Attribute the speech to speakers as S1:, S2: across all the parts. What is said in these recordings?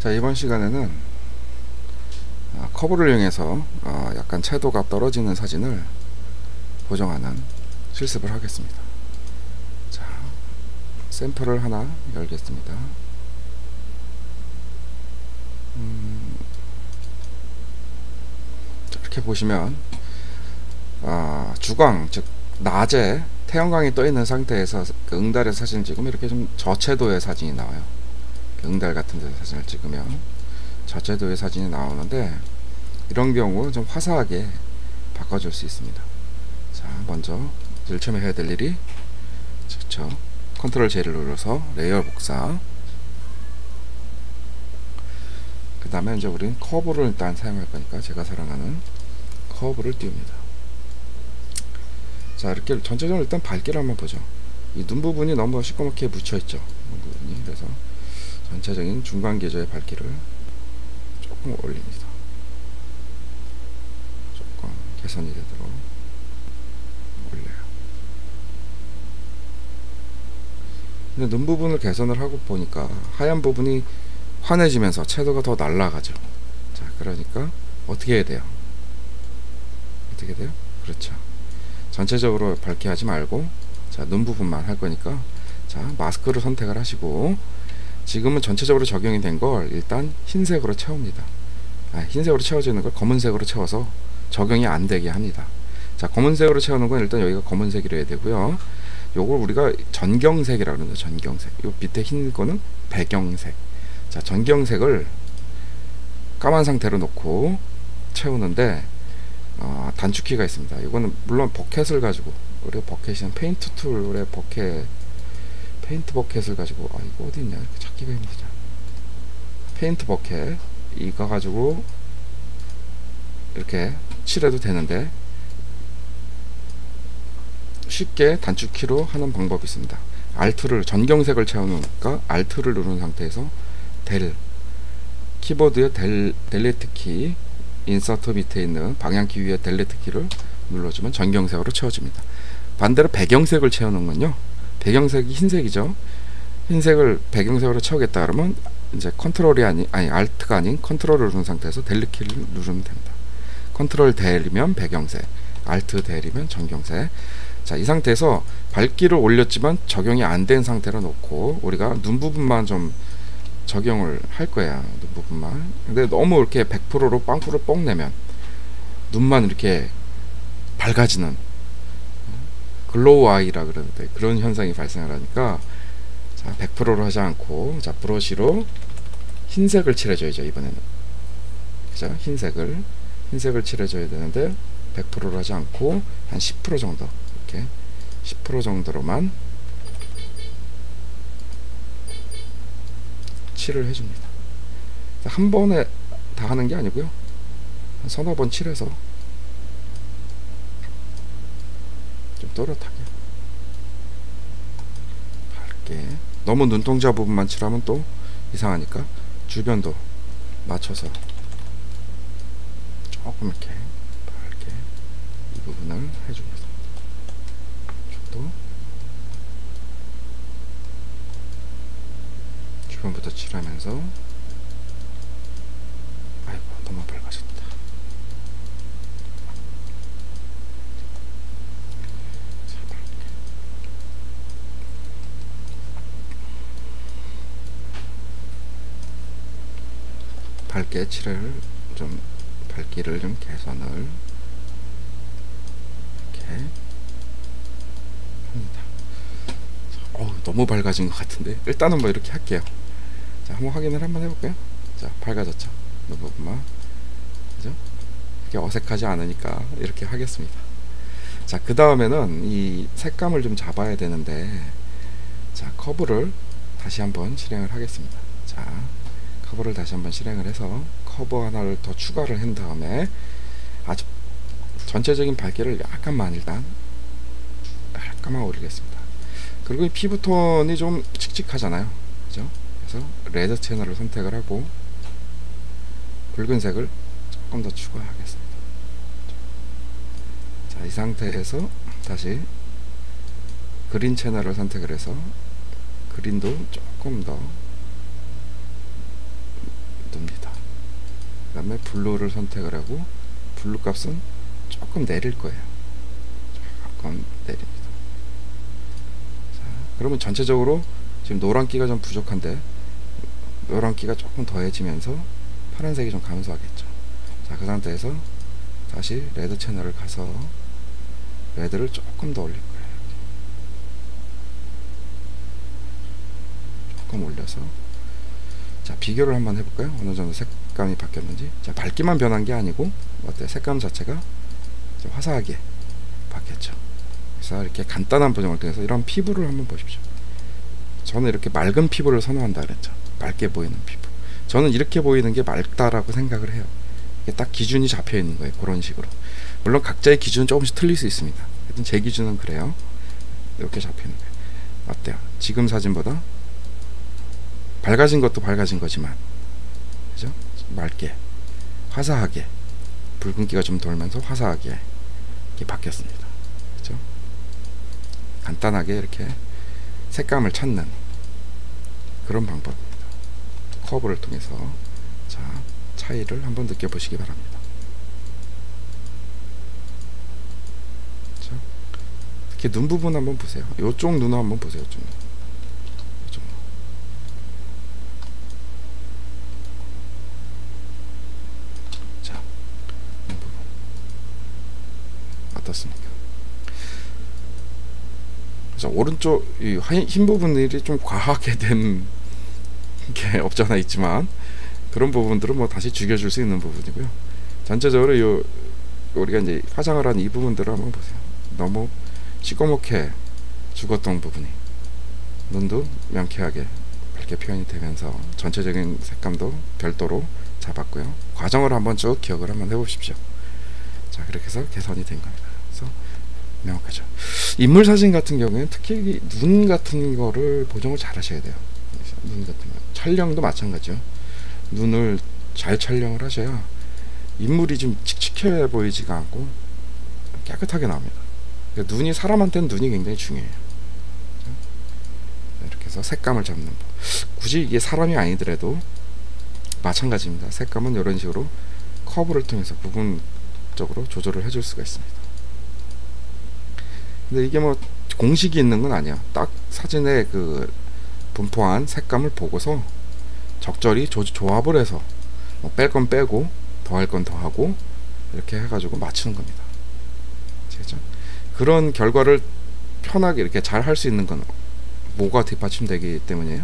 S1: 자, 이번 시간에는 커브를 이용해서 약간 채도가 떨어지는 사진을 보정하는 실습을 하겠습니다. 자, 샘플을 하나 열겠습니다. 자, 이렇게 보시면 주광, 즉 낮에 태양광이 떠 있는 상태에서 그 응달의 사진을 찍으면 이렇게 좀 저채도의 사진이 나와요. 응달 같은 데서 사진을 찍으면 저채도의 사진이 나오는데, 이런 경우 좀 화사하게 바꿔줄 수 있습니다. 자, 먼저 제일 처음에 해야 될 일이 그쵸, 컨트롤 J를 눌러서 레이어 복사, 그 다음에 이제 우리는 커브를 일단 사용할 거니까 제가 사랑하는 커브를 띄웁니다. 자, 이렇게 전체적으로 일단 밝기를 한번 보죠. 이 눈 부분이 너무 시꺼멓게 묻혀있죠, 눈 부분이. 그래서 전체적인 중간 계조의 밝기를 조금 올립니다. 조금 개선이 되도록 올려요. 근데 눈 부분을 개선을 하고 보니까 하얀 부분이 환해지면서 채도가 더 날아가죠. 자, 그러니까 어떻게 해야 돼요? 어떻게 돼요? 그렇죠. 전체적으로 밝게 하지 말고, 자, 눈 부분만 할 거니까, 자, 마스크를 선택을 하시고, 지금은 전체적으로 적용이 된 걸 일단 흰색으로 채웁니다. 흰색으로 채워지는 걸 검은색으로 채워서 적용이 안 되게 합니다. 자, 검은색으로 채우는 건 일단 여기가 검은색이라 해야 되고요. 요걸 우리가 전경색이라고 그러는데, 전경색. 요 밑에 흰 거는 배경색. 자, 전경색을 까만 상태로 놓고 채우는데, 단축키가 있습니다. 이거는 물론 버켓을 가지고, 우리가 버켓이는 페인트 툴의 버켓, 페인트 버켓을 가지고, 이거 어디 있냐, 이렇게 찾기가 힘들죠. 페인트 버켓 이거 가지고 이렇게 칠해도 되는데, 쉽게 단축키로 하는 방법이 있습니다. Alt를, 전경색을 채우니까 Alt를 누른 상태에서 키보드의 델리트 키, 인서트 밑에 있는 방향키 위에 델리트 키를 눌러주면 전경색으로 채워집니다. 반대로 배경색을 채우는 건요, 배경색이 흰색이죠. 흰색을 배경색으로 채우겠다 그러면 이제 컨트롤이 아니 Alt가 아닌 컨트롤을 누른 상태에서 델리트 키를 누르면 됩니다. 컨트롤 델이면 배경색, Alt 델이면 전경색. 자, 이 상태에서 밝기를 올렸지만 적용이 안 된 상태로 놓고, 우리가 눈 부분만 좀 적용을 할 거야, 눈 부분만. 근데 너무 이렇게 100%로 빵꾸를 뻥 내면 눈만 이렇게 밝아지는 글로우 아이라 그러는데, 그런 현상이 발생을 하니까, 자, 100%로 하지 않고, 자, 브러쉬로 흰색을 칠해줘야죠, 이번에는. 그죠? 흰색을 칠해줘야 되는데, 100%로 하지 않고 한 10% 정도, 이렇게 10% 정도로만 칠을 해줍니다. 한 번에 다 하는 게 아니고요, 한 서너 번 칠해서 좀 또렷하게 밝게. 너무 눈동자 부분만 칠하면 또 이상하니까 주변도 맞춰서 조금 이렇게 밝게 이 부분을 해줍니다. 또 주변부터 칠하면서, 아이고 너무 밝아졌다. 자, 밝게 칠을 좀, 밝기를 좀 개선을 이렇게 합니다. 너무 밝아진 것 같은데 일단은 뭐 이렇게 할게요. 자, 한번 확인을 한번 해볼까요? 자, 밝아졌죠, 이 부분만. 그죠? 이렇게 어색하지 않으니까 이렇게 하겠습니다. 자, 그 다음에는 이 색감을 좀 잡아야 되는데, 자, 커브를 다시 한번 실행을 하겠습니다. 자, 커브를 다시 한번 실행을 해서 커브 하나를 더 추가를 한 다음에, 아주 전체적인 밝기를 약간만 올리겠습니다. 그리고 이 피부톤이 좀 칙칙하잖아요, 그죠? 그래서 레드 채널을 선택을 하고 붉은색을 조금 더 추가하겠습니다. 자, 이 상태에서 다시 그린 채널을 선택을 해서 그린도 조금 더 그 다음에 블루를 선택을 하고 블루 값은 조금 내릴 거예요. 조금 내립니다. 자, 그러면 전체적으로 지금 노란기가 좀 부족한데 노란기가 조금 더해지면서 파란색이 좀 감소하겠죠. 자, 그 상태에서 다시 레드 채널을 가서 레드를 조금 더 올릴 거예요. 조금 올려서 자, 비교를 한번 해볼까요? 어느 정도 색감이 바뀌었는지. 자, 밝기만 변한 게 아니고 어때요? 색감 자체가 좀 화사하게 바뀌었죠. 그래서 이렇게 간단한 보정을 통해서 이런 피부를 한번 보십시오. 저는 이렇게 맑은 피부를 선호한다 그랬죠. 맑게 보이는 피부. 저는 이렇게 보이는 게 맑다라고 생각을 해요. 이게 딱 기준이 잡혀 있는 거예요. 그런 식으로. 물론 각자의 기준은 조금씩 틀릴 수 있습니다. 하여튼 제 기준은 그래요. 이렇게 잡혀 있는 거예요. 어때요? 지금 사진보다 밝아진 것도 밝아진 거지만, 그죠? 맑게, 화사하게, 붉은기가 좀 돌면서 화사하게 이렇게 바뀌었습니다. 그죠? 간단하게 이렇게 색감을 찾는 그런 방법입니다. 커브를 통해서 자, 차이를 한번 느껴보시기 바랍니다. 자, 특히 눈 부분 한번 보세요. 이쪽 눈 한번 보세요. 이쪽 눈. 이쪽 눈. 자, 눈 부분 어떻습니까? 그래서 오른쪽 이 흰 부분들이 좀 과하게 된 게 없잖아 있지만 그런 부분들은 뭐 다시 죽여줄 수 있는 부분이고요. 전체적으로 요 우리가 이제 화장을 한 이 부분들을 한번 보세요. 너무 시꺼멓게 죽었던 부분이 눈도 명쾌하게 밝게 표현이 되면서 전체적인 색감도 별도로 잡았고요. 과정을 한번 쭉 기억을 한번 해보십시오. 자, 그렇게 해서 개선이 된 겁니다. 그래서 명확하죠. 인물 사진 같은 경우에는 특히 눈 같은 거를 보정을 잘 하셔야 돼요. 눈 같은 거. 촬영도 마찬가지요. 눈을 잘 촬영을 하셔야 인물이 좀 칙칙해 보이지가 않고 깨끗하게 나옵니다. 그러니까 눈이 사람한테는 눈이 굉장히 중요해요. 이렇게 해서 색감을 잡는 법. 굳이 이게 사람이 아니더라도 마찬가지입니다. 색감은 이런 식으로 커브를 통해서 부분적으로 조절을 해줄 수가 있습니다. 근데 이게 뭐 공식이 있는 건 아니야. 딱 사진에 그 분포한 색감을 보고서 적절히 조합을 해서 뭐 뺄 건 빼고 더할 건 더하고 이렇게 해가지고 맞추는 겁니다. 아시겠죠? 그런 결과를 편하게 이렇게 잘 할 수 있는 건 뭐가 뒷받침되기 때문이에요?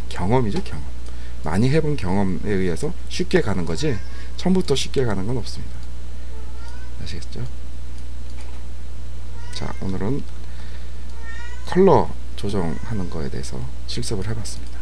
S1: 경험이죠. 경험. 많이 해본 경험에 의해서 쉽게 가는 거지 처음부터 쉽게 가는 건 없습니다. 아시겠죠? 자, 오늘은 컬러 조정하는 거에 대해서 실습을 해봤습니다.